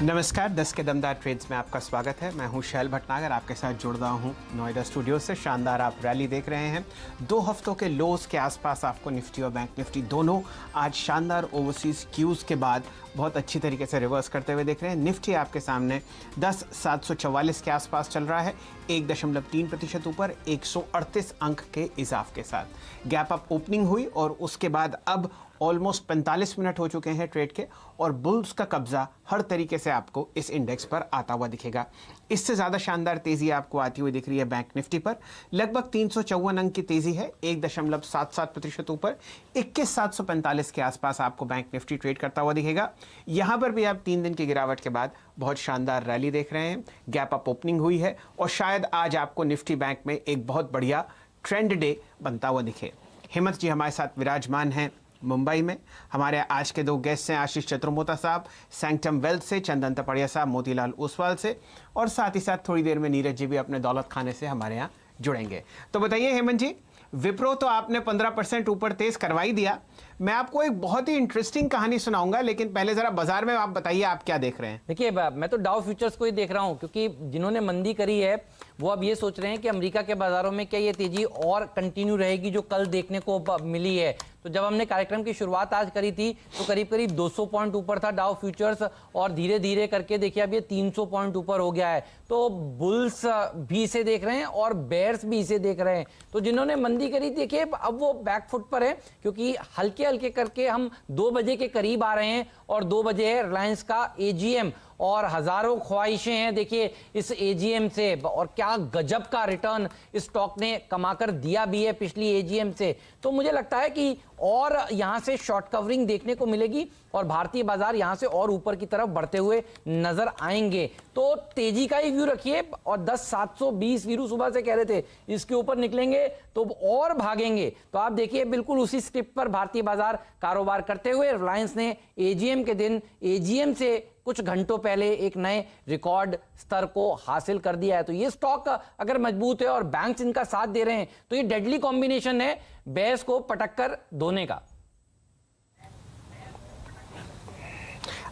नमस्कार, 10 के दमदार ट्रेड्स में आपका स्वागत है। मैं हूं शैल भटनागर, आपके साथ जुड़ रहा हूं नोएडा स्टूडियो से। शानदार आप रैली देख रहे हैं। 2 हफ्तों के लोज के आसपास आपको निफ्टी और बैंक निफ्टी दोनों आज शानदार ओवरसीज क्यूज के बाद बहुत अच्छी तरीके से रिवर्स करते हुए देख रहे हैं। निफ्टी आपके सामने 10,744 के आसपास चल रहा है, 1.3% ऊपर 138 अंक के इजाफ के साथ। गैप अप ओपनिंग हुई और उसके बाद अब ऑलमोस्ट 45 मिनट हो चुके हैं ट्रेड के और बुल्स का कब्जा हर तरीके से आपको इस इंडेक्स पर आता हुआ दिखेगा। इससे ज़्यादा शानदार तेज़ी आपको आती हुई दिख रही है बैंक निफ्टी पर। लगभग 354 अंक की तेज़ी है, 1.77% ऊपर 21,745 के आसपास आपको बैंक निफ्टी ट्रेड करता हुआ दिखेगा। यहाँ पर भी आप 3 दिन की गिरावट के बाद बहुत शानदार रैली देख रहे हैं। गैप अप ओपनिंग हुई है और शायद आज आपको निफ्टी बैंक में एक बहुत बढ़िया ट्रेंड डे बनता हुआ दिखे। हिम्मत जी हमारे साथ विराजमान हैं मुंबई में। हमारे आज के 2 गेस्ट हैं, आशीष चतुर्मोता साहब सैंक्टम वेल्थ से, चंदन तपड़िया साहब मोतीलाल ओसवाल से, और साथ ही साथ थोड़ी देर में नीरज जी भी अपने दौलत खाने से हमारे यहाँ जुड़ेंगे। तो बताइए हेमंत जी, विप्रो तो आपने 15% ऊपर तेज करवा ही दिया। मैं आपको एक बहुत ही इंटरेस्टिंग कहानी सुनाऊंगा, लेकिन पहले जरा बाजार में आप बताइए आप क्या देख रहे हैं। देखिए, मैं तो डाउ फ्यूचर्स को ही देख रहा हूं, क्योंकि जिन्होंने मंदी करी है वो अब ये सोच रहे हैं कि अमेरिका के बाजारों में क्या ये तेजी और कंटिन्यू रहेगी जो कल देखने को मिली है। तो जब हमने कार्यक्रम की शुरुआत आज करी थी तो करीब करीब 200 पॉइंट ऊपर था डाउ फ्यूचर्स, और धीरे धीरे करके देखिए अब ये 300 पॉइंट ऊपर हो गया है। तो बुल्स भी इसे देख रहे हैं और बेयर्स भी इसे देख रहे हैं। तो जिन्होंने मंदी करी, देखिए अब वो बैकफुट पर है, क्योंकि हल्के हल्के करके हम 2 बजे के करीब आ रहे हैं और 2 बजे है रिलायंस का एजीएम, और हजारों ख्वाहिशें हैं देखिए इस एजीएम से, और क्या गजब का रिटर्न इस स्टॉक ने कमाकर दिया भी है पिछली एजीएम से। तो मुझे लगता है कि और यहां से शॉर्ट कवरिंग देखने को मिलेगी और भारतीय बाजार यहां से और ऊपर की तरफ बढ़ते हुए नजर आएंगे। तो तेजी का ही व्यू रखिए, और 10,720 वीरू सुबह से कह रहे थे इसके ऊपर निकलेंगे तो और भागेंगे। तो आप देखिए बिल्कुल उसी स्क्रिप्ट पर भारतीय बाजार कारोबार करते हुए रिलायंस ने एजीएम के दिन एजीएम से कुछ घंटों पहले एक नए रिकॉर्ड स्तर को हासिल कर दिया है। तो ये स्टॉक अगर मजबूत है और बैंक्स इनका साथ दे रहे हैं तो ये डेडली कॉम्बिनेशन है बेस को पटक कर धोने का।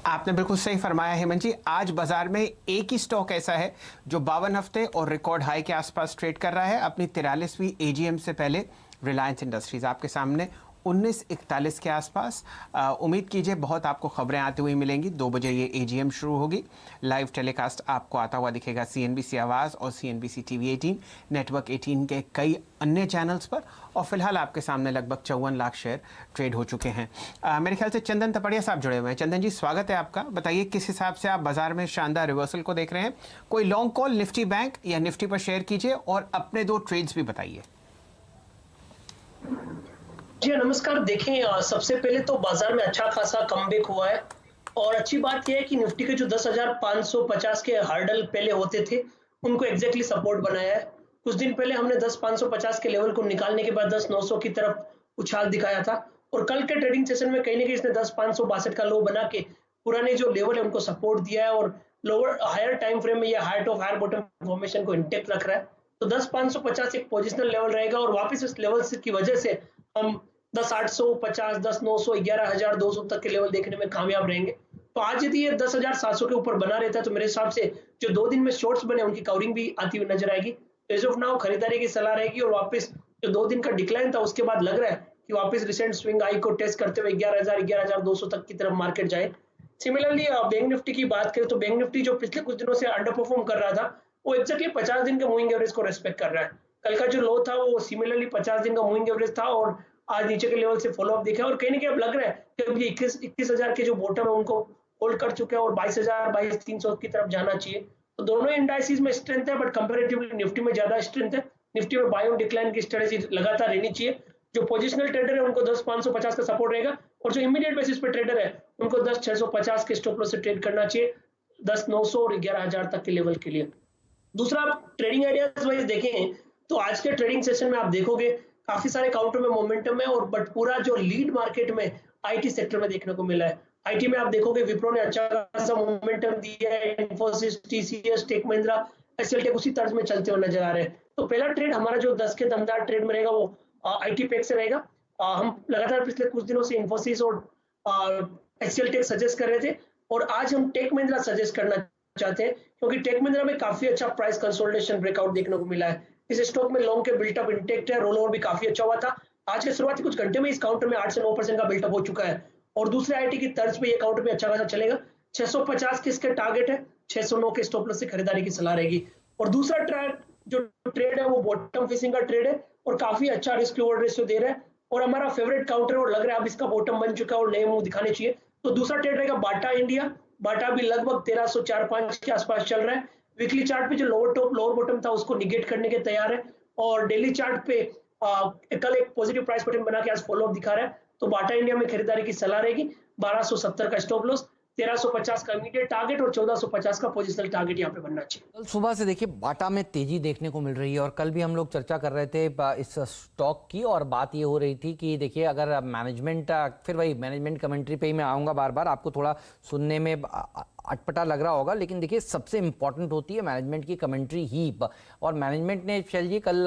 आपने बिल्कुल सही फरमाया हेमंत जी। आज बाजार में एक ही स्टॉक ऐसा है जो 52 हफ्ते और रिकॉर्ड हाई के आसपास ट्रेड कर रहा है। अपनी 43वीं एजीएम से पहले रिलायंस इंडस्ट्रीज आपके सामने 1941 के आसपास। उम्मीद कीजिए बहुत आपको खबरें आती हुई मिलेंगी। 2 बजे ये एजीएम शुरू होगी। लाइव टेलीकास्ट आपको आता हुआ दिखेगा सीएनबीसी आवाज़ और सीएनबीसी टीवी 18, नेटवर्क 18 के कई अन्य चैनल्स पर। और फिलहाल आपके सामने लगभग 54 लाख शेयर ट्रेड हो चुके हैं। मेरे ख्याल से चंदन तपड़िया साहब जुड़े हुए हैं। चंदन जी स्वागत है आपका। बताइए किस हिसाब से आप बाजार में शानदार रिवर्सल को देख रहे हैं। कोई लॉन्ग कॉल निफ्टी बैंक या निफ्टी पर शेयर कीजिए और अपने 2 ट्रेड्स भी बताइए। जी नमस्कार। देखें, सबसे पहले तो बाजार में अच्छा खासा कमबैक हुआ है, और अच्छी बात यह है कि निफ्टी के जो 10,550 के हार्डल पहले होते थे उनको एग्जैक्टली सपोर्ट बनाया है। कुछ दिन पहले हमने 10,550 के लेवल को निकालने के बाद 10,900 की तरफ उछाल दिखाया था, और कल के ट्रेडिंग सेशन में कहीं ना कहीं इसने 10,562 का लो बना के पुराने जो लेवल है उनको सपोर्ट दिया है, और लोअर हायर टाइम फ्रेम में यह higher top higher bottom formation को इंटेक्ट रख रहा है। तो 10,550 एक पोजिशनल लेवल रहेगा, और वापस इस लेवल की वजह से हम 10,850, 10,900, 11,200 तक के लेवल देखने में कामयाब रहेंगे। तो आज यदि ये 10,700 के ऊपर बना रहता है तो मेरे हिसाब से जो 2 दिन में शॉर्ट्स बने उनकी कवरिंग भी आती हुई नजर आएगी। एज ऑफ नाउ खरीदारी की सलाह रहेगी, और वापस जो 2 दिन का डिक्लाइन था उसके बाद लग रहा है कि वापस रिसेंट स्विंग हाई को टेस्ट करते हुए 11,000, 11,200 तक की तरफ मार्केट जाए। सिमिलरली बैंक निफ्टी की बात करें तो बैंक निफ्टी जो पिछले कुछ दिनों से अंडर परफॉर्म कर रहा था वो एक्जैक्टली 50 दिन के मूविंग एवरेज को रेस्पेक्ट कर रहा है। कल का जो लो था वो सिमिलरली 50 दिन का मूविंग एवरेज था, और आज नीचे के लेवल से फॉलो अप दिखा, और कहीं ना कहीं अब लग रहा है कि अब ये 21,000 के जो बॉटम है उनको होल्ड कर चुके हैं और 22,000, 22,300 की तरफ जाना चाहिए। तो दोनों इंडाइसिस में स्ट्रेंथ है, बट कंपैरेटिवली निफ्टी में ज्यादा स्ट्रेंथ है। निफ्टी में बाय ऑन डिक्लाइन की स्ट्रेटजी लगातार रहनी चाहिए। जो पोजिशनल ट्रेडर है उनको 10,550 का सपोर्ट रहेगा, और जो इमीडिएट बेसिस पे ट्रेडर है उनको 10,650 के स्टॉप लॉस से ट्रेड करना चाहिए 10,900 और 11,000 तक के लेवल के लिए। दूसरा, आप ट्रेडिंग आइडियाज वाइज देखें तो आज के ट्रेडिंग सेशन में आप देखोगे काफी सारे काउंटर में मोमेंटम है, और बट पूरा जो लीड मार्केट में आईटी सेक्टर में देखने को मिला है। आईटी में आप देखोगे विप्रो ने अच्छा खासा मोमेंटम दिया है, इन्फोसिस, टीसीएस, टेक महिंद्रा, एचसीएल टेक उसी तर्ज में चलते हुए नजर आ रहे हैं। तो पहला ट्रेड हमारा जो 10 के दमदार ट्रेड में रहेगा वो आईटी पैक से रहेगा। हम लगातार पिछले कुछ दिनों से इन्फोसिस और एचसीएल टेक सजेस्ट कर रहे थे, और आज हम टेक महिंद्रा सजेस्ट करना चाहते हैं क्योंकि टेक महिंद्रा में काफी अच्छा प्राइस कंसोलिडेशन ब्रेकआउट देखने को मिला है। इस स्टॉक में लॉन्ग के बिल्टअप इंटेक्ट है, रोल ओवर भी काफी अच्छा हुआ था। आज के शुरुआती कुछ घंटे में इस काउंटर में 8 से 9% का बिल्टअप हो चुका है और दूसरे आईटी की तर्ज पे ये काउंटर में अच्छा खासा चलेगा। 650 के इसके टारगेट है, 609 के स्टॉप लॉस से खरीदारी की सलाह रहेगी। और दूसरा ट्रेड है वो बॉटम फिशिंग का ट्रेड है और काफी अच्छा रिस्क रिवॉर्ड रेशियो दे रहा है और हमारा फेवरेट काउंटर और लग रहा है अब इसका बॉटम बन चुका है और नए मुंह दिखाने चाहिए। तो दूसरा ट्रेड रहेगा बाटा इंडिया। बाटा भी लगभग 1304-5 के आसपास चल रहा है। वीकली चार्ट पे जो लोअर टॉप लोअर बॉटम था उसको निगेट करने के तैयार है और डेली चार्ट पे कल एक पॉजिटिव प्राइस पैटर्न बना के आज फॉलो अप दिखा रहा है। तो बाटा इंडिया में खरीदारी की सलाह रहेगी। 1270 का स्टॉप लॉस, 1350 का इमीडिएट टारगेट और 1450 का पोजिशनल टारगेट यहाँ पे बनना चाहिए। कल सुबह से देखिए बाटा में तेजी देखने को मिल रही है और कल भी हम लोग चर्चा कर रहे थे इस स्टॉक की और बात ये हो रही थी कि देखिए अगर मैनेजमेंट, फिर वही मैनेजमेंट कमेंट्री पे ही मैं आऊँगा बार बार, आपको थोड़ा सुनने में अटपटा लग रहा होगा लेकिन देखिए सबसे इंपॉर्टेंट होती है मैनेजमेंट की कमेंट्री ही। और मैनेजमेंट ने शैल जी कल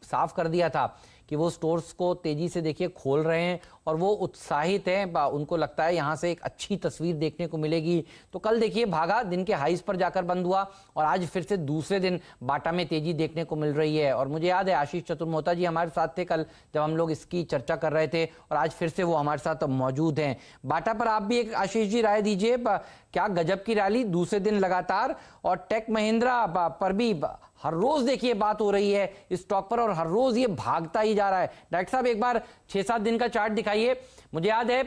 साफ कर दिया था कि वो स्टोर्स को तेजी से देखिए खोल रहे हैं और वो उत्साहित हैं, उनको लगता है यहाँ से एक अच्छी तस्वीर देखने को मिलेगी। तो कल देखिए भागा दिन के हाईज पर जाकर बंद हुआ और आज फिर से दूसरे दिन बाटा में तेजी देखने को मिल रही है। और मुझे याद है आशीष चतुर्मोहता जी हमारे साथ थे कल जब हम लोग इसकी चर्चा कर रहे थे और आज फिर से वो हमारे साथ मौजूद हैं। बाटा पर आप भी एक आशीष जी राय दीजिए, क्या गजब की रैली दूसरे दिन लगातार, और टेक महिंद्रा पर भी हर रोज देखिए बात हो रही है इस स्टॉक पर और हर रोज ये भागता ही जा रहा है। डायरेक्टर साहब एक बार 6-7 दिन का चार्ट दिखाइए। मुझे याद है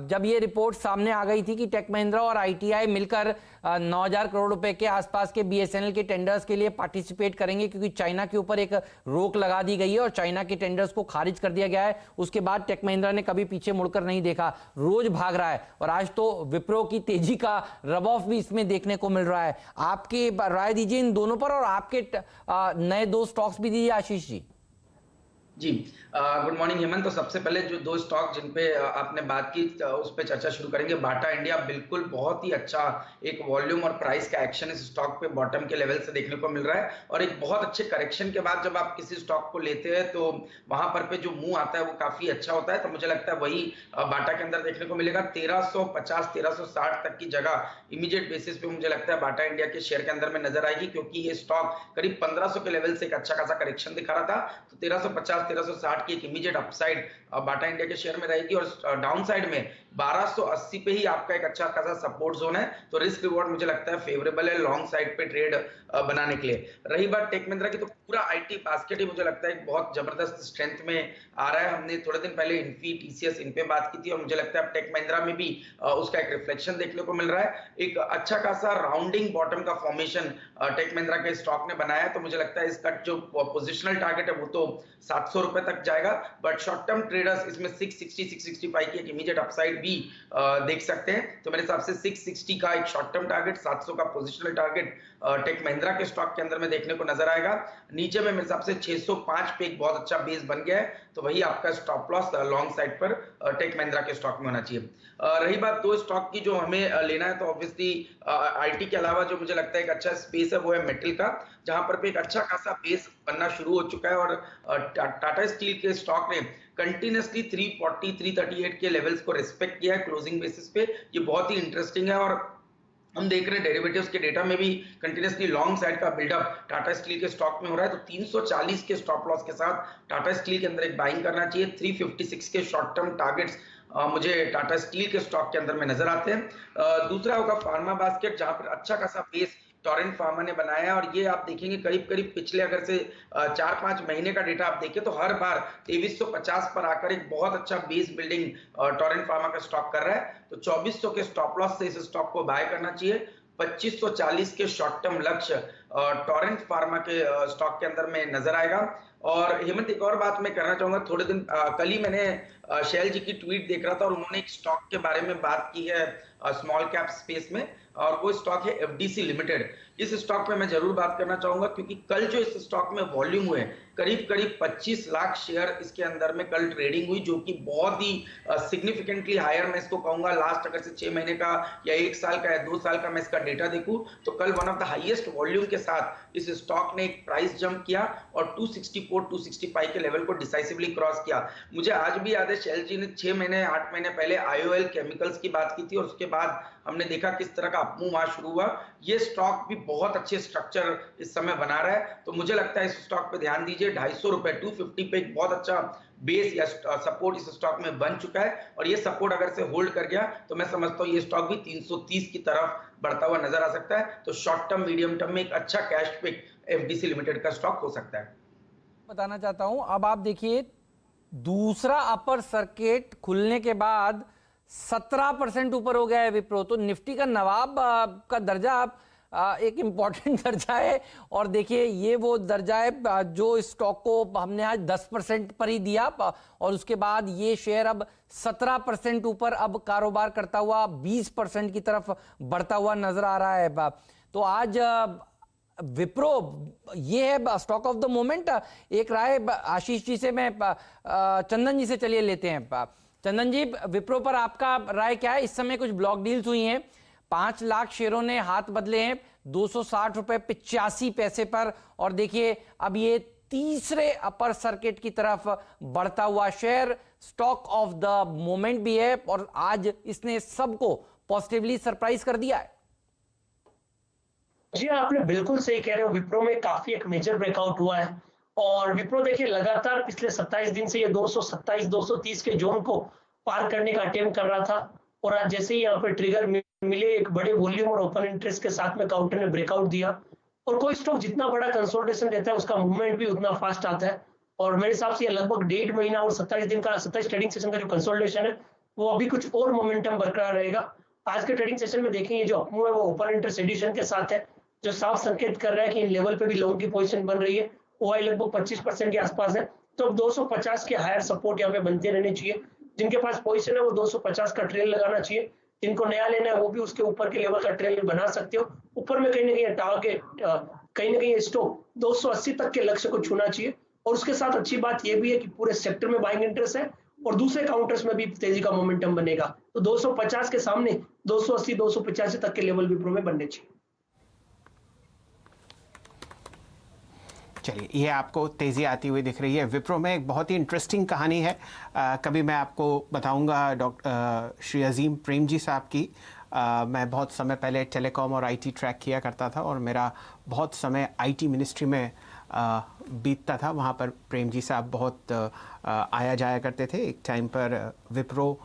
जब ये रिपोर्ट सामने आ गई थी कि टेक महिंद्रा और आईटीआई मिलकर 9,000 करोड़ रुपए के आसपास के बीएसएनएल के टेंडर्स के लिए पार्टिसिपेट करेंगे क्योंकि चाइना के ऊपर एक रोक लगा दी गई है और चाइना के टेंडर्स को खारिज कर दिया गया है। उसके बाद टेक महिंद्रा ने कभी पीछे मुड़कर नहीं देखा, रोज भाग रहा है और आज तो विप्रो की तेजी का रब ऑफ भी इसमें देखने को मिल रहा है। आपकी राय दीजिए इन दोनों पर और आपके नए 2 स्टॉक्स भी दीजिए आशीष जी। जी गुड मॉर्निंग हेमंत। तो सबसे पहले जो 2 स्टॉक जिन पे आपने बात की उस पे चर्चा शुरू करेंगे। बाटा इंडिया बिल्कुल बहुत ही अच्छा एक वॉल्यूम और प्राइस का एक्शन इस स्टॉक पे बॉटम के लेवल से देखने को मिल रहा है और एक बहुत अच्छे करेक्शन के बाद जब आप किसी स्टॉक को लेते हैं तो वहां पर पे जो मुंह आता है वो काफी अच्छा होता है। तो मुझे लगता है वही बाटा के अंदर देखने को मिलेगा। 1350-1360 तक की जगह इमीडिएट बेसिस पे मुझे लगता है बाटा इंडिया के शेयर के अंदर में नजर आएगी क्योंकि ये स्टॉक करीब 1500 के लेवल से एक अच्छा खासा करेक्शन दिखा रहा था। तो 1350-1360 की एक इमीडिएट अपसाइड बाटा इंडिया के शेयर में रहेगी और डाउन साइड में 1280 पे ही आपका एक अच्छा खासा सपोर्ट जोन है। तो रिस्क रिवॉर्ड मुझे लगता है फेवरेबल है लॉन्ग साइड पे ट्रेड बनाने के लिए। रही बात टेक महिंद्रा की तो पूरा आईटी बास्केट ही मुझे लगता है एक बहुत जबरदस्त स्ट्रेंथ में आ रहा है। हमने थोड़े दिन पहले इन्फी टीसीएस इन पे बात की थी और मुझे लगता है टेक महिंद्रा में भी उसका एक रिफ्लेक्शन देखने को मिल रहा है। एक अच्छा खासा राउंडिंग बॉटम का फॉर्मेशन टेक महिंद्रा के स्टॉक ने बनाया है। तो मुझे लगता है इसका जो पोजिशनल टारगेट है वो तो 700 रुपए तक जाएगा, बट शॉर्ट टर्म ट्रेडर्स इसमें 660-665 की एक इमीडिएट अपसाइड भी देख सकते हैं। तो मेरे हिसाब से 660 का एक शॉर्ट टर्म टारगेट, 700 का पोजिशनल टारगेट टेक महिंद्रा के स्टॉक के अंदर में देखने को नजर आएगा। नीचे में मेरे हिसाब से 605 पे एक बहुत अच्छा बेस बन गया है। तो वही आपका स्टॉप लॉस लॉन्ग साइड पर टेक महिंद्रा के स्टॉक में होना चाहिए। रही बात 2 स्टॉक की जो हमें लेना है तो ऑब्वियसली आईटी के अलावा जो मुझे लगता है एक अच्छा स्पेस है वो है मेटल का, जहां पर भी एक अच्छा खासा बेस बनना शुरू हो चुका है और टाटा स्टील के स्टॉक ने कंटिन्यूसली 340-338 के लेवल्स को रिस्पेक्ट किया है क्लोजिंग बेसिस पे। ये बहुत ही इंटरेस्टिंग है और हम देख रहे हैं डेरिवेटिव्स के डेटा में भी कंटिन्यूसली लॉन्ग साइड का बिल्डअप टाटा स्टील के स्टॉक में हो रहा है। तो 340 के स्टॉप लॉस के साथ टाटा स्टील के अंदर एक बाइंग करना चाहिए। 356 के शॉर्ट टर्म टारगेट्स मुझे टाटा स्टील के स्टॉक के अंदर में नजर आते हैं। दूसरा होगा फार्मा बास्केट, जहां पर अच्छा खासा बेस टोरेंट फार्मा ने बनाया है और ये आप देखेंगे करीब करीब पिछले अगर से 4-5 महीने का डेटा आप देखें तो हर बार 2350 पर आकर एक बहुत अच्छा बेस बिल्डिंग टोरेंट फार्मा का स्टॉक कर रहा है। तो 2400 के स्टॉप लॉस से इस स्टॉक को बाय करना चाहिए। 2540 के शॉर्ट टर्म लक्ष्य टोरेंट फार्मा के स्टॉक के अंदर में नजर आएगा। और हेमंत एक और बात मैं करना चाहूंगा, थोड़े दिन कल ही मैंने शैल जी की ट्वीट देख रहा था और उन्होंने एक स्टॉक के बारे में बात की है स्मॉल कैप स्पेस में और वो स्टॉक है एफडीसी लिमिटेड। इस स्टॉक पे मैं जरूर बात करना चाहूंगा क्योंकि कल जो इस स्टॉक में वॉल्यूम हुए करीब करीब 25 लाख शेयर इसके अंदर में कल ट्रेडिंग हुई, जो कि बहुत ही सिग्निफिकेंटली हायर मैं इसको कहूंगा लास्ट अगर से 6 महीने का या 1 साल का या 2 साल का मैं इसका डेटा देखूं तो कल one of the highest volume के साथ इस स्टॉक ने एक प्राइस जंप किया और 264 264 265 के लेवल को डिसाइसिवली क्रॉस किया। मुझे आज भी याद है शेल जी ने 6 महीने 8 महीने पहले IOL केमिकल्स की बात की थी और उसके बाद हमने देखा किस तरह का अपमूव वहां शुरू हुआ। ये स्टॉक भी बहुत अच्छे स्ट्रक्चर इस समय बना रहा है, तो मुझे लगता है इस स्टॉक पे ध्यान दीजिए। 250 रुपए 250 पे एक बहुत अच्छा बेस या सपोर्ट इस स्टॉक में बन चुका है और ये सपोर्ट अगर से होल्ड कर गया तो मैं समझता हूँ ये स्टॉक भी 330 की तरफ बढ़ता हुआ नजर आ सकता है। तो शॉर्ट टर्म मीडियम टर्म में एक अच्छा कैश पिक FDC लिमिटेड का स्टॉक हो सकता है। बताना चाहता हूं, अब आप देखिए दूसरा अपर सर्किट खुलने के बाद 17% ऊपर हो गया है विप्रो। तो निफ्टी का नवाब का दर्जा एक इंपॉर्टेंट दर्जा है और देखिए ये वो दर्जा है जो स्टॉक को हमने आज 10% पर ही दिया और उसके बाद ये शेयर अब 17% ऊपर अब कारोबार करता हुआ 20% की तरफ बढ़ता हुआ नजर आ रहा है। तो आज विप्रो ये है स्टॉक ऑफ द मोमेंट। एक राय आशीष जी से, मैं चंदन जी से चलिए लेते हैं। चंदन जी, विप्रो पर आपका राय क्या है? इस समय कुछ ब्लॉक डील्स हुई हैं, 5 लाख शेयरों ने हाथ बदले हैं 260 रुपए 85 पैसे पर और देखिए अब ये तीसरे अपर सर्किट की तरफ बढ़ता हुआ share stock of the moment भी है और आज इसने सबको पॉजिटिवली सरप्राइज कर दिया है। जी आपने बिल्कुल सही कह रहे हो, विप्रो में काफी एक मेजर ब्रेकआउट हुआ है और विप्रो देखिए लगातार पिछले 27 दिन से ये 227 230 के जोन को पार करने का अटेम्प्ट कर रहा था और आज जैसे ही यहाँ पे ट्रिगर मिले एक बड़े वॉल्यूम और ओपन इंटरेस्ट के साथ में काउंटर ने ब्रेकआउट दिया और कोई स्टॉक जितना बड़ा कंसोलिडेशन देता है उसका मूवमेंट भी उतना फास्ट आता है और मेरे हिसाब से ये लगभग 1.5 महीना और 27 दिन का 27 ट्रेडिंग सेशन का जो कंसोलिडेशन है वो अभी कुछ और मोमेंटम बरकरार रहेगा। आज के ट्रेडिंग सेशन में देखेंगे जो अपमूव है वो ओपन इंटरेस्ट एडिशन के साथ है, जो साफ संकेत कर रहा है कि इन लेवल पे भी लॉन्ग की पोजीशन बन रही है। ओआई लगभग 25% के आसपास है, तो अब 250 के हायर सपोर्ट यहाँ पे बनते रहने चाहिए। जिनके पास पोजीशन है वो 250 का ट्रेल लगाना चाहिए, जिनको नया लेना है वो भी उसके ऊपर के लेवल का ट्रेल बना सकते हो। ऊपर में कहीं ना कहीं टारगेट कहीं ना कहीं स्टॉक 280 तक के लक्ष्य को छूना चाहिए और उसके साथ अच्छी बात यह भी है कि पूरे सेक्टर में बाइंग इंटरेस्ट है और दूसरे काउंटर्स में भी तेजी का मोमेंटम बनेगा। तो 250 के सामने 280 285 तक के लेवल विप्रो में बनने चाहिए। चलिए, ये आपको तेज़ी आती हुई दिख रही है। विप्रो में एक बहुत ही इंटरेस्टिंग कहानी है, कभी मैं आपको बताऊंगा डॉक्टर श्री अजीम प्रेम जी साहब की। मैं बहुत समय पहले टेलीकॉम और आईटी ट्रैक किया करता था और मेरा बहुत समय आईटी मिनिस्ट्री में बीतता था। वहाँ पर प्रेम जी साहब बहुत आया जाया करते थे। एक टाइम पर विप्रो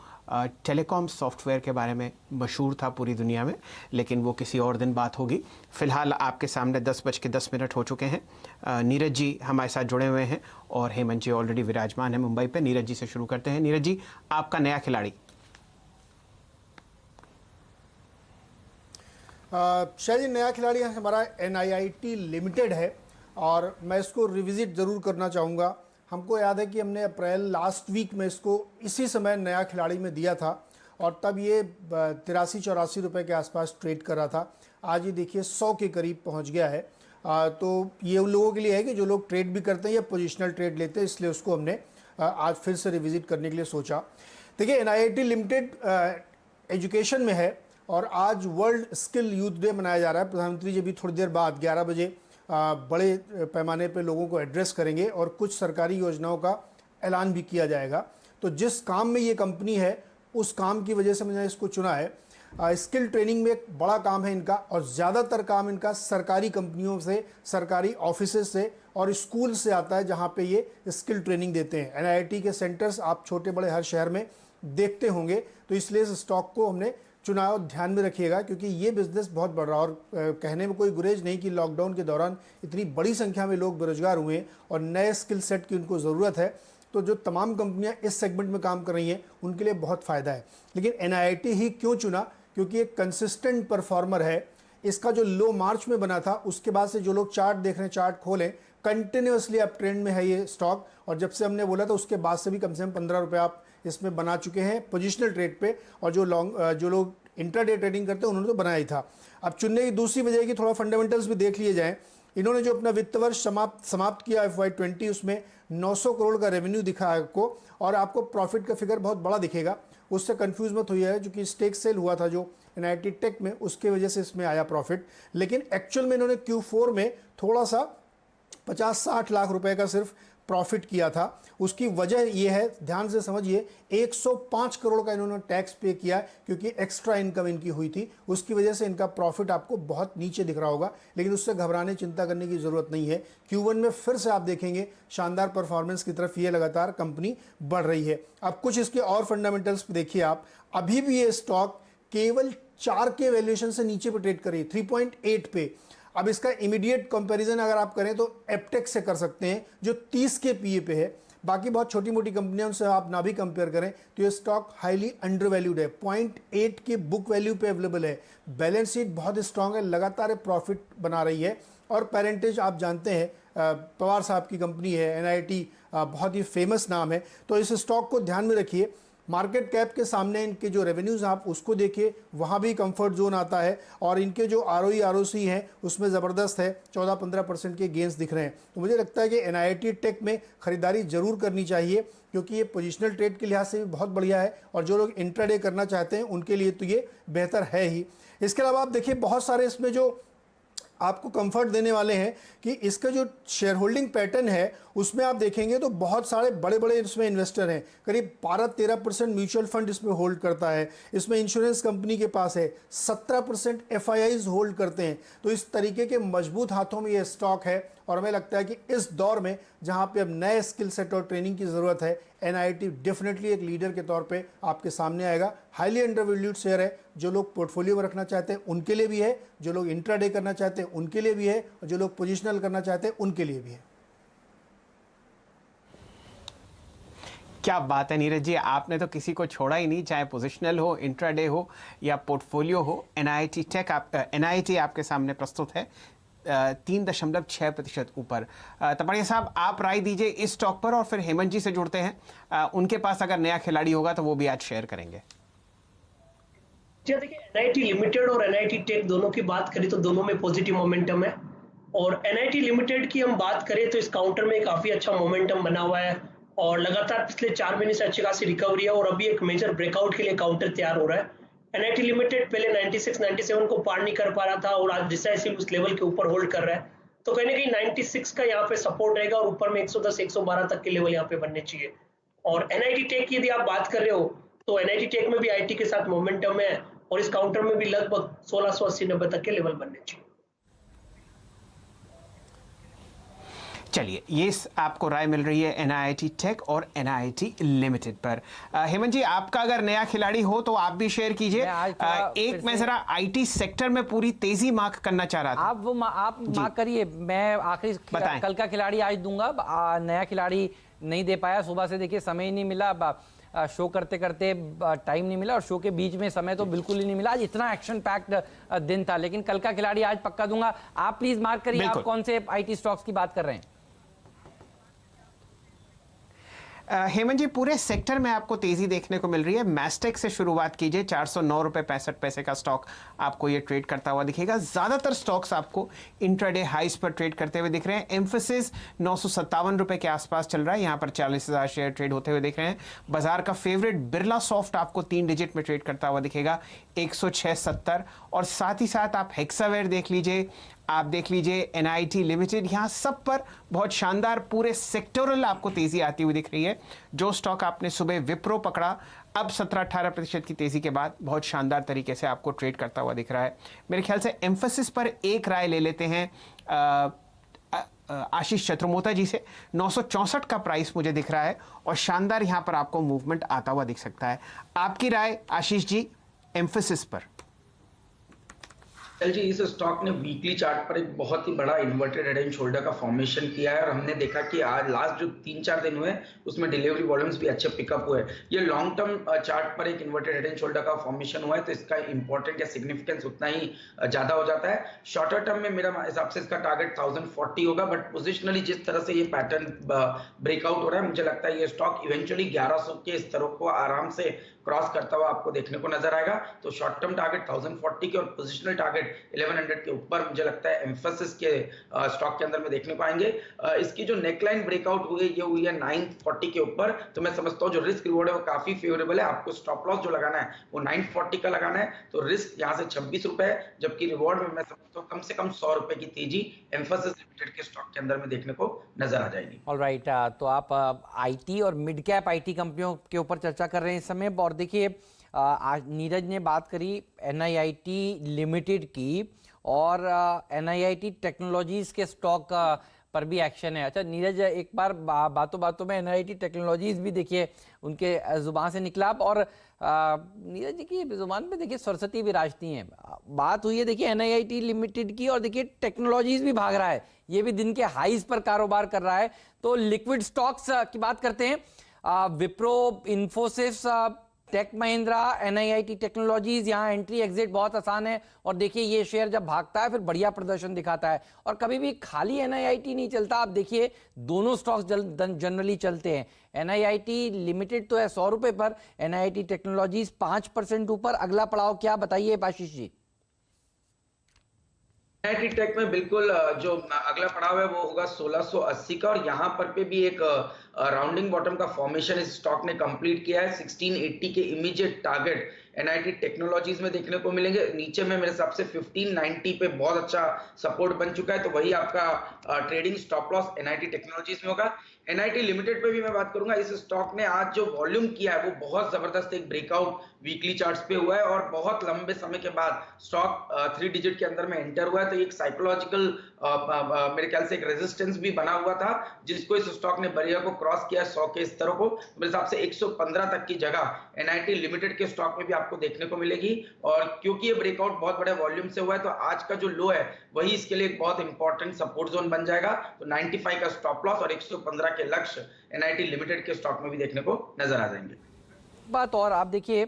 टेलीकॉम सॉफ्टवेयर के बारे में मशहूर था पूरी दुनिया में, लेकिन वो किसी और दिन बात होगी। फ़िलहाल आपके सामने 10:10 हो चुके हैं। नीरज जी हमारे साथ जुड़े हुए हैं और हेमंत जी ऑलरेडी विराजमान है मुंबई पे। नीरज जी से शुरू करते हैं। नीरज जी, आपका नया खिलाड़ी। शायद नया खिलाड़ी हमारा NIIT लिमिटेड है और मैं इसको रिविजिट ज़रूर करना चाहूँगा। हमको याद है कि हमने अप्रैल लास्ट वीक में इसको इसी समय नया खिलाड़ी में दिया था और तब ये 83-84 रुपये के आसपास ट्रेड कर रहा था। आज ये देखिए 100 के करीब पहुंच गया है। तो ये उन लोगों के लिए है कि जो लोग ट्रेड भी करते हैं या पोजिशनल ट्रेड लेते हैं, इसलिए उसको हमने आज फिर से रिविजिट करने के लिए सोचा। देखिए NIIT लिमिटेड एजुकेशन में है और आज वर्ल्ड स्किल यूथ डे मनाया जा रहा है। प्रधानमंत्री जी भी थोड़ी देर बाद 11 बजे बड़े पैमाने पे लोगों को एड्रेस करेंगे और कुछ सरकारी योजनाओं का ऐलान भी किया जाएगा। तो जिस काम में ये कंपनी है उस काम की वजह से मैंने इसको चुना है। स्किल ट्रेनिंग में एक बड़ा काम है इनका और ज़्यादातर काम इनका सरकारी कंपनियों से, सरकारी ऑफिसेस से और स्कूल से आता है जहाँ पे ये स्किल ट्रेनिंग देते हैं। NIIT के सेंटर्स आप छोटे बड़े हर शहर में देखते होंगे, तो इसलिए इस स्टॉक को हमने चुनाव ध्यान में रखिएगा क्योंकि ये बिजनेस बहुत बढ़ रहा है। और कहने में कोई गुरेज नहीं कि लॉकडाउन के दौरान इतनी बड़ी संख्या में लोग बेरोजगार हुए हैं और नए स्किल सेट की उनको ज़रूरत है। तो जो तमाम कंपनियां इस सेगमेंट में काम कर रही हैं उनके लिए बहुत फ़ायदा है। लेकिन NIIT ही क्यों चुना? क्योंकि एक कंसिस्टेंट परफॉर्मर है। इसका जो लो मार्च में बना था उसके बाद से जो लोग चार्ट देख रहे हैं, चार्ट खोलें, कंटिन्यूसली अप ट्रेंड में है ये स्टॉक और जब से हमने बोला था उसके बाद से भी कम से कम 15 रुपये आप इसमें बना चुके हैं पोजिशनल ट्रेड पे। और जो लोग इंट्राडे ट्रेडिंग करते हैं उन्होंने तो बनाया ही था। अब चुनने की दूसरी वजह है कि थोड़ा फंडामेंटल्स भी देख लिए जाएं। इन्होंने जो अपना वित्त वर्ष समाप्त किया FY20, उसमें 900 करोड़ का रेवेन्यू दिखा है आपको और आपको प्रॉफिट का फिगर बहुत बड़ा दिखेगा। उससे कंफ्यूज मत हुई है, क्योंकि स्टेक सेल हुआ था जो NIIT टेक में, उसके वजह से इसमें आया प्रॉफिट। लेकिन एक्चुअल में इन्होंने Q4 में थोड़ा सा 50-60 लाख रुपए का सिर्फ प्रॉफिट किया था। उसकी वजह ये है, ध्यान से समझिए, 105 करोड़ का इन्होंने टैक्स पे किया क्योंकि एक्स्ट्रा इनकम इनकी हुई थी। उसकी वजह से इनका प्रॉफिट आपको बहुत नीचे दिख रहा होगा, लेकिन उससे घबराने चिंता करने की ज़रूरत नहीं है। Q1 में फिर से आप देखेंगे शानदार परफॉर्मेंस की तरफ ये लगातार कंपनी बढ़ रही है। अब कुछ इसके और फंडामेंटल्स देखिए आप, अभी भी ये स्टॉक केवल 4 के वैल्यूएशन से नीचे पे ट्रेड करी, 3.8 पे। अब इसका इमीडिएट कंपैरिजन अगर आप करें तो एप्टेक्स से कर सकते हैं जो 30 के पीए पे है। बाकी बहुत छोटी मोटी कंपनियों से आप ना भी कंपेयर करें तो ये स्टॉक हाईली अंडर वैल्यूड है, 0.8 के बुक वैल्यू पे अवेलेबल है। बैलेंस शीट बहुत स्ट्रांग है, लगातार प्रॉफिट बना रही है। और पेरेंटेज आप जानते हैं पवार साहब की कंपनी है, एनआईटी बहुत ही फेमस नाम है। तो इस स्टॉक को ध्यान में रखिए। मार्केट कैप के सामने इनके जो रेवेन्यूज़ आप उसको देखिए, वहाँ भी कंफर्ट जोन आता है। और इनके जो आरओई आरओसी हैं उसमें ज़बरदस्त है, 14-15% के गेंस दिख रहे हैं। तो मुझे लगता है कि एनआईटी टेक में ख़रीदारी ज़रूर करनी चाहिए क्योंकि ये पोजिशनल ट्रेड के लिहाज से भी बहुत बढ़िया है और जो लोग इंट्राडे करना चाहते हैं उनके लिए तो ये बेहतर है ही। इसके अलावा आप देखिए बहुत सारे इसमें जो आपको कंफर्ट देने वाले हैं कि इसका जो शेयर होल्डिंग पैटर्न है उसमें आप देखेंगे तो बहुत सारे बड़े बड़े इसमें इन्वेस्टर हैं। करीब 12-13% म्यूचुअल फंड इसमें होल्ड करता है। इसमें इंश्योरेंस कंपनी के पास है, 17% एफआईआईज होल्ड करते हैं। तो इस तरीके के मजबूत हाथों में ये स्टॉक है और हमें लगता है कि इस दौर में जहां पे अब नए स्किल सेट और ट्रेनिंग की ज़रूरत है, एनआईटी डेफिनेटली एक लीडर के तौर पे आपके सामने आएगा। हाईली अंडरवैल्यूड शेयर है, जो लोग पोर्टफोलियो में रखना चाहते हैं उनके लिए भी है, जो लोग इंट्राडे करना चाहते हैं उनके लिए भी है, और जो लोग पोजिशनल करना चाहते हैं उनके लिए भी है। क्या बात है नीरज जी, आपने तो किसी को छोड़ा ही नहीं, चाहे पोजिशनल हो, इंट्राडे हो या पोर्टफोलियो हो। एनआईटी टेक एनआईटी आपके सामने प्रस्तुत है 3.6% ऊपर। तपड़िया साहब, आप राय दीजिए इस स्टॉक पर और फिर हेमंत जी से जुड़ते हैं। उनके पास अगर नया खिलाड़ी होगा तो वो भी आज शेयर करेंगे। जी देखिए, एनआईटी लिमिटेड और एनआईटी टेक दोनों की बात करें तो दोनों में पॉजिटिव मोमेंटम है। और एनआईटी लिमिटेड की हम बात करें तो इस काउंटर में काफी अच्छा मोमेंटम बना हुआ है और लगातार पिछले 4 महीने से अच्छी खासी रिकवरी है और अभी एक मेजर ब्रेकआउट के लिए काउंटर तैयार हो रहा है। एनआईटी लिमिटेड पहले 96-97 को पार नहीं कर पा रहा था और आज डिसाइसिव उस लेवल के ऊपर होल्ड कर रहा है। तो कहीं ना कहीं 96 का यहाँ पे सपोर्ट रहेगा और ऊपर में 110-112 तक के लेवल यहाँ पे बनने चाहिए। और एनआईटी टेक की यदि आप बात कर रहे हो तो एनआईटी टेक में भी आईटी के साथ मोमेंटम है और इस काउंटर में भी लगभग 1680-90 तक के लेवल बनने चाहिए। चलिए, ये आपको राय मिल रही है एनआईटी टेक और एनआईटी लिमिटेड पर। हेमंत जी, आपका अगर नया खिलाड़ी हो तो आप भी शेयर कीजिए। एक मैं जरा आईटी सेक्टर में पूरी तेजी मार्क करना चाह रहा था। आप मार्क करिए, मैं आखिरी कल का खिलाड़ी आज दूंगा। नया खिलाड़ी नहीं दे पाया, सुबह से देखिए समय ही नहीं मिला, शो करते करते टाइम नहीं मिला और शो के बीच में समय तो बिल्कुल ही नहीं मिला। आज इतना एक्शन पैक्ड दिन था, लेकिन कल का खिलाड़ी आज पक्का दूंगा। आप प्लीज मार्क करिए, आप कौन से आईटी स्टॉक्स की बात कर रहे हैं? हेमंत जी, पूरे सेक्टर में आपको तेजी देखने को मिल रही है। मैस्टेक से शुरुआत कीजिए, 409 रुपये 65 पैसे का स्टॉक आपको ये ट्रेड करता हुआ दिखेगा। ज़्यादातर स्टॉक्स आपको इंट्राडे हाइस पर ट्रेड करते हुए दिख रहे हैं। एम्फेसिस 957 रुपये के आसपास चल रहा है, यहाँ पर 40,000 शेयर ट्रेड होते हुए दिख रहे हैं। बाजार का फेवरेट बिरला सॉफ्ट आपको 3 डिजिट में ट्रेड करता हुआ दिखेगा, 106.70। और साथ ही साथ आप हेक्सावेयर देख लीजिए, आप देख लीजिए एनआईटी लिमिटेड, यहाँ सब पर बहुत शानदार पूरे सेक्टोरल आपको तेजी आती हुई दिख रही है। जो स्टॉक आपने सुबह विप्रो पकड़ा, अब 17-18% की तेजी के बाद बहुत शानदार तरीके से आपको ट्रेड करता हुआ दिख रहा है। मेरे ख्याल से एम्फेसिस पर एक राय ले लेते हैं आशीष चतुर्मोता जी से। 964 का प्राइस मुझे दिख रहा है और शानदार यहाँ पर आपको मूवमेंट आता हुआ दिख सकता है। आपकी राय आशीष जी एम्फेसिस पर? जी, इस स्टॉक ने वीकली चार्ट पर एक बहुत ही बड़ा इन्वर्टेड हेड एंड शोल्डर का फॉर्मेशन किया है और हमने देखा कि आज लास्ट जो 3-4 दिन हुए उसमें डिलीवरी वॉल्यूम्स भी अच्छे पिकअप हुए। ये लॉन्ग टर्म चार्ट पर एक इन्वर्टेड हेड एंड शोल्डर का फॉर्मेशन हुआ है तो इसका इंपॉर्टेंट या सिग्निफिकेंस उतना ही ज्यादा हो जाता है। शॉर्टर टर्म में मेरा हिसाब से इसका टारगेट 1040 होगा, बट पोजिशनली जिस तरह से ये पैटर्न ब्रेकआउट हो रहा है, मुझे लगता है ये स्टॉक इवेंचुअली 1100 के स्तरों को आराम से क्रॉस करता हुआ आपको देखने को नजर आएगा। तो शॉर्ट टर्म टारगेट 1040 के और पोजिशनल टारगेट टारगेट 1100 के ऊपर मुझे लगता है एम्फेसिस के स्टॉक के अंदर में देखने को आएंगे। इसकी जो नेकलाइन ब्रेकआउट हुई है ये हुई है 940 के ऊपर, तो मैं समझता हूँ जो रिस्क रिवॉर्ड है वो काफी फेवरेबल है। आपको स्टॉप लॉस जो लगाना है वो 940 का लगाना है, तो रिस्क यहाँ से 26 रुपए है, जबकि रिवॉर्ड में मैं समझता हूँ कम से कम 100 रुपए की तेजी एम्फेसिस लिमिटेड के स्टॉक के अंदर में देखने को नजर आ जाएगी। ऑलराइट, तो आप आईटी और मिड कैप आईटी कंपनियों के ऊपर चर्चा कर रहे हैं इस समय। और देखिए आज नीरज ने बात करी एनआईआईटी लिमिटेड की, और एनआईआईटी टेक्नोलॉजीज के स्टॉक पर भी एक्शन है। अच्छा नीरज, एक बार बातों बातों में एनआईआईटी टेक्नोलॉजीज भी देखिए उनके जुबान से निकला, और नीरज जी की जुबान पे देखिए सरस्वती विराजती हैं। बात हुई है देखिए एनआईआईटी लिमिटेड की, और देखिए टेक्नोलॉजीज भी भाग रहा है, ये भी दिन के हाईज पर कारोबार कर रहा है। तो लिक्विड स्टॉक्स की बात करते हैं, विप्रो, इन्फोसिस, टेक महिंद्रा, एनआईआईटी टेक्नोलॉजीज, यहाँ एंट्री एग्जिट बहुत आसान है। और देखिए ये शेयर जब भागता है फिर बढ़िया प्रदर्शन दिखाता है, और कभी भी खाली एनआईआईटी नहीं चलता। आप देखिए दोनों स्टॉक्स जनरली चलते हैं। एनआईआईटी लिमिटेड तो है 100 रुपए पर, एनआईआईटी टेक्नोलॉजीज 5% ऊपर। अगला पड़ाव क्या, बताइए आशीष जी। एनआईटी टेक में बिल्कुल जो अगला पड़ाव है वो होगा 1680 का, और यहाँ पर पे भी एक राउंडिंग बॉटम का फॉर्मेशन इस स्टॉक ने कंप्लीट किया है। 1680 के इमीडिएट टारगेट एनआईटी टेक्नोलॉजीज में देखने को मिलेंगे। नीचे में मेरे हिसाब से 1590 पे बहुत अच्छा सपोर्ट बन चुका है, तो वही आपका trading stop loss NIT technologies में होगा। एनआईटी लिमिटेड पे भी मैं बात करूंगा। इस स्टॉक ने आज जो वॉल्यूम किया है वो बहुत जबरदस्त एक ब्रेकआउट वीकली चार्ट्स पे हुआ है, और बहुत लंबे समय के बाद स्टॉक 3 डिजिट के अंदर में एंटर हुआ है। तो एक साइकोलॉजिकल मेरे ख्याल से एक रेजिस्टेंस भी बना हुआ था, जिसको इस स्टॉक ने बरियर को क्रॉस किया 100 के स्तरों को। मेरे हिसाब से 115 तक की जगह एनआईटी लिमिटेड के स्टॉक में भी आपको देखने को मिलेगी, और क्योंकि ये ब्रेकआउट बहुत बड़े वॉल्यूम से हुआ है तो आज का जो लो है वही इसके लिए एक बहुत इंपॉर्टेंट सपोर्ट जोन बन जाएगा। तो 95 का स्टॉप लॉस और 115 के लक्ष्य एनआईटी लिमिटेड के स्टॉक में भी देखने को नजर आ जाएंगे। बात और आप देखिए,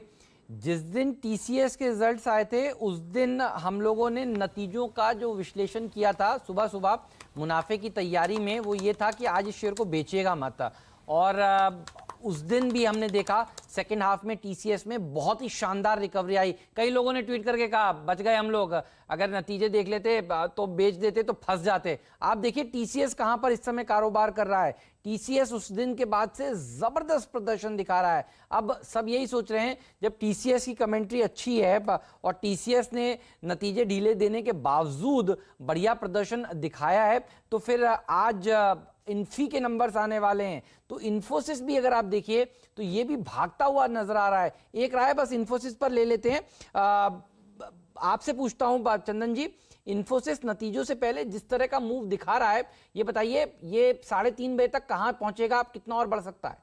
जिस दिन टीसीएस के रिजल्ट्स आए थे उस दिन हम लोगों ने नतीजों का जो विश्लेषण किया था सुबह सुबह मुनाफे की तैयारी में, वो ये था कि आज इस शेयर को बेचेगा मत। और उस दिन भी हमने देखा सेकेंड हाफ में टीसीएस में बहुत ही शानदार रिकवरी आई। कई लोगों ने ट्वीट करके कहा बच गए हम लोग, अगर नतीजे देख लेते तो बेच देते तो फंस जाते। आप देखिए टीसीएस कहां पर इस समय कारोबार कर रहा है। टीसीएस उस दिन के बाद से जबरदस्त प्रदर्शन दिखा रहा है। अब सब यही सोच रहे हैं जब टीसीएस की कमेंट्री अच्छी है और टीसीएस ने नतीजे ढीले देने के बावजूद बढ़िया प्रदर्शन दिखाया है, तो फिर आज इन्फी के नंबर्स आने वाले हैं। तो इन्फोसिस भी अगर आप देखिए तो ये भी भागता हुआ नजर आ रहा है। एक राय बस इन्फोसिस पर ले लेते हैं। आपसे पूछता हूं चंदन जी, इन्फोसिस नतीजों से पहले जिस तरह का मूव दिखा रहा है, ये बताइए ये 3:30 बजे तक कहां पहुंचेगा, आप कितना और बढ़ सकता है?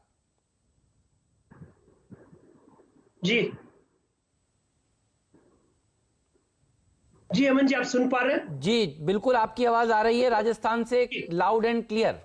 जी अमन जी, आप सुन पा रहे हैं? जी बिल्कुल, आपकी आवाज आ रही है राजस्थान से लाउड एंड क्लियर।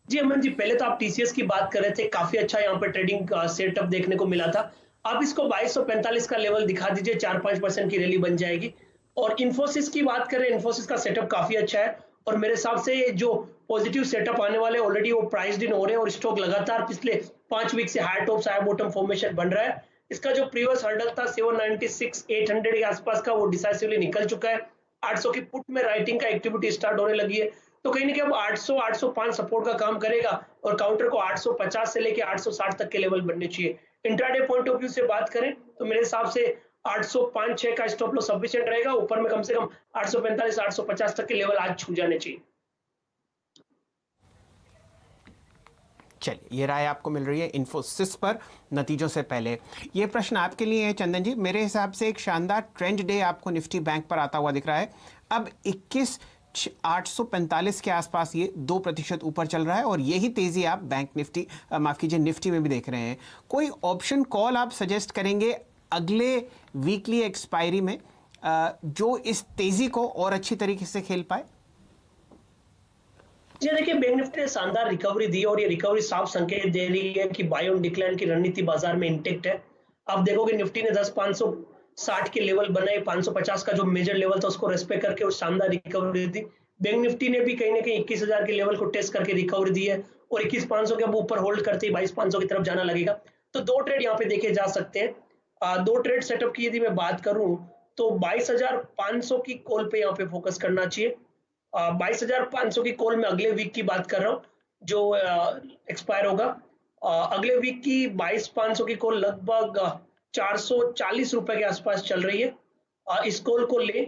जी अमन जी, पहले तो आप टीसीएस की बात कर रहे थे, काफी अच्छा यहाँ पर ट्रेडिंग सेटअप देखने को मिला था। आप इसको 2245 का लेवल दिखा दीजिए, 4-5% की रैली बन जाएगी। और इन्फोसिस की बात करें, इन्फोसिस का सेटअप काफी अच्छा है, और मेरे हिसाब से जो पॉजिटिव सेटअप आने वाले ऑलरेडी वो प्राइस्ड इन हो रहे हैं, और स्टॉक लगातार पिछले 5 वीक से high top high bottom formation बन रहा है। इसका जो प्रीवियस हर्डल था 796-800 के आसपास का, वो डिसाइसिवली निकल चुका है। 800 की पुट में राइटिंग का एक्टिविटी स्टार्ट होने लगी है, तो कहीं ना कहीं अब 800-805 सपोर्ट का काम करेगा, और काउंटर को 850 से लेके 860 तक के लेवल बनने चाहिए। इंट्राडे पॉइंट ऑफ व्यू से बात करें तो मेरे हिसाब से 805-6 का स्टॉप लॉस सफिशिएंट रहेगा। ऊपर में कम से कम 845-850 तक के लेवल आज छू जाने चाहिए। चलिए, ये राय आपको मिल रही है इन्फोसिस पर नतीजों से पहले। ये प्रश्न आपके लिए है चंदन जी। मेरे हिसाब से एक शानदार ट्रेंड डे आपको निफ्टी बैंक पर आता हुआ दिख रहा है। अब 21,845 के आसपास ये 2% ऊपर चल रहा है, और यही तेजी आप बैंक निफ्टी, माफ कीजिए निफ्टी में भी देख रहे हैं। कोई ऑप्शन कॉल आप सजेस्ट करेंगे अगले वीकली एक्सपायरी में जो इस तेजी को और अच्छी तरीके से खेल पाए? जी देखिए, बैंक निफ्टी ने शानदार रिकवरी दी, और ये रिकवरी साफ संकेत दे रही है कि बाय ऑन डिक्लाइन की रणनीति बाजार में इंटेक्ट है। आप देखोगे निफ्टी ने 10,560 के लेवल बनाए, 550 का जो मेजर लेवल था उसको रेस्पेक्ट करके और शानदार रिकवरी दी। बैंक निफ्टी ने भी कहीं ना कहीं 21,000 के लेवल को टेस्ट करके रिकवरी दी है, और 21,500 के अब ऊपर होल्ड करते ही 22,500 की तरफ जाना लगेगा। तो 2 ट्रेड यहाँ पे देखे जा सकते हैं। 2 ट्रेड सेटअप की यदि मैं बात करूं तो 22,500 की कॉल पे यहाँ पे फोकस करना चाहिए। 22,500 की कॉल में अगले वीक की बात कर रहा हूँ जो एक्सपायर होगा। अगले वीक की 22,500 की कॉल लगभग 440 रुपए के आसपास चल रही है। इस कॉल को ले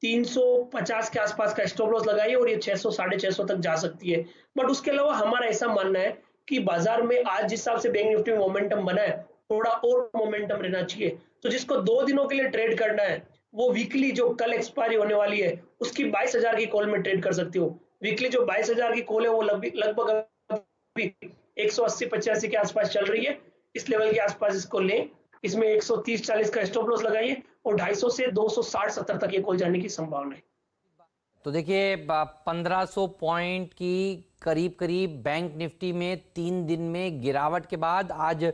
350 के आसपास का स्टॉप लॉस लगाइए और ये 600 650 तक जा सकती है। बट उसके अलावा हमारा ऐसा मानना है कि बाजार में आज जिस हिसाब से बैंक निफ्टी में मोमेंटम बना है, थोड़ा और मोमेंटम रहना चाहिए। तो जिसको 2 दिनों के लिए ट्रेड करना है वो वीकली जो कल एक्सपायरी होने वाली है उसकी 22,000 की कॉल में ट्रेड कर सकते हो। वीकली जो 22,000 की कॉल है वो लगभग 180-85 के आसपास चल रही है। इस लेवल के आसपास इसको लें। इसमें 130-40 का स्टॉप लॉस लगाइए और 250 से 260-70 तक ये कॉल जाने की संभावना है। तो देखिए 1500 पॉइंट की करीब करीब बैंक निफ्टी में 3 दिन में गिरावट के बाद आज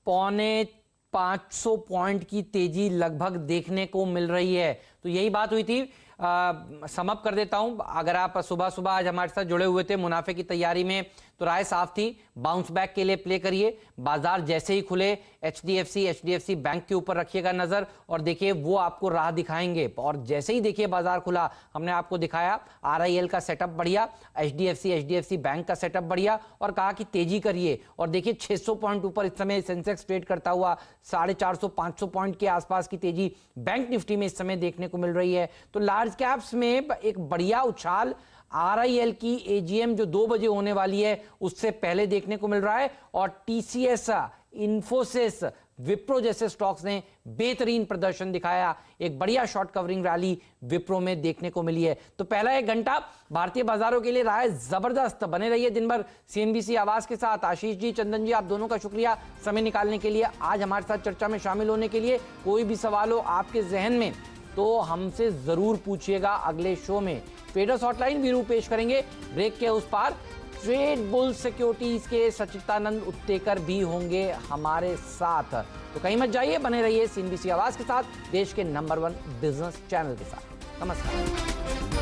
550 पॉइंट की तेजी लगभग देखने को मिल रही है। तो यही बात हुई थी। समअप कर देता हूं। अगर आप सुबह सुबह आज हमारे साथ जुड़े हुए थे मुनाफे की तैयारी में, तो राय साफ थी, बाउंस बैक के लिए प्ले करिए। बाजार जैसे ही खुले एचडीएफसी बैंक के ऊपर रखिएगा नजर और देखिए वो आपको राह दिखाएंगे। और जैसे ही देखिए बाजार खुला, हमने आपको दिखाया आरआईएल का सेटअप बढ़िया, एचडीएफसी बैंक का सेटअप बढ़िया और कहा कि तेजी करिए। और देखिए 600 पॉइंट ऊपर इस समय सेंसेक्स ट्रेड करता हुआ 450-500 पॉइंट के आसपास की तेजी बैंक निफ्टी में इस समय देखने को मिल रही है। तो लार्ज कैप्स में एक बढ़िया उछाल आरआईएल की एजीएम जो 2 बजे होने वाली है उससे पहले देखने को मिल रहा है। और टीसीएस, इन्फोसिस, विप्रो जैसे स्टॉक्स ने बेहतरीन प्रदर्शन दिखाया। एक बढ़िया शॉर्ट कवरिंग रैली विप्रो में देखने को मिली है। तो पहला 1 घंटा भारतीय बाजारों के लिए रहा है जबरदस्त। बने रहिए दिन भर सीएनबीसी आवाज के साथ। आशीष जी, चंदन जी, आप दोनों का शुक्रिया समय निकालने के लिए, आज हमारे साथ चर्चा में शामिल होने के लिए। कोई भी सवाल हो आपके जहन में तो हमसे जरूर पूछिएगा अगले शो में। ट्रेडर्स हॉटलाइन वीरू पेश करेंगे। ब्रेक के उस पार ट्रेड बुल सिक्योरिटीज के सचितानंद उत्तेकर भी होंगे हमारे साथ। तो कहीं मत जाइए, बने रहिए सीएनबीसी आवाज के साथ, देश के नंबर 1 बिजनेस चैनल के साथ। नमस्कार।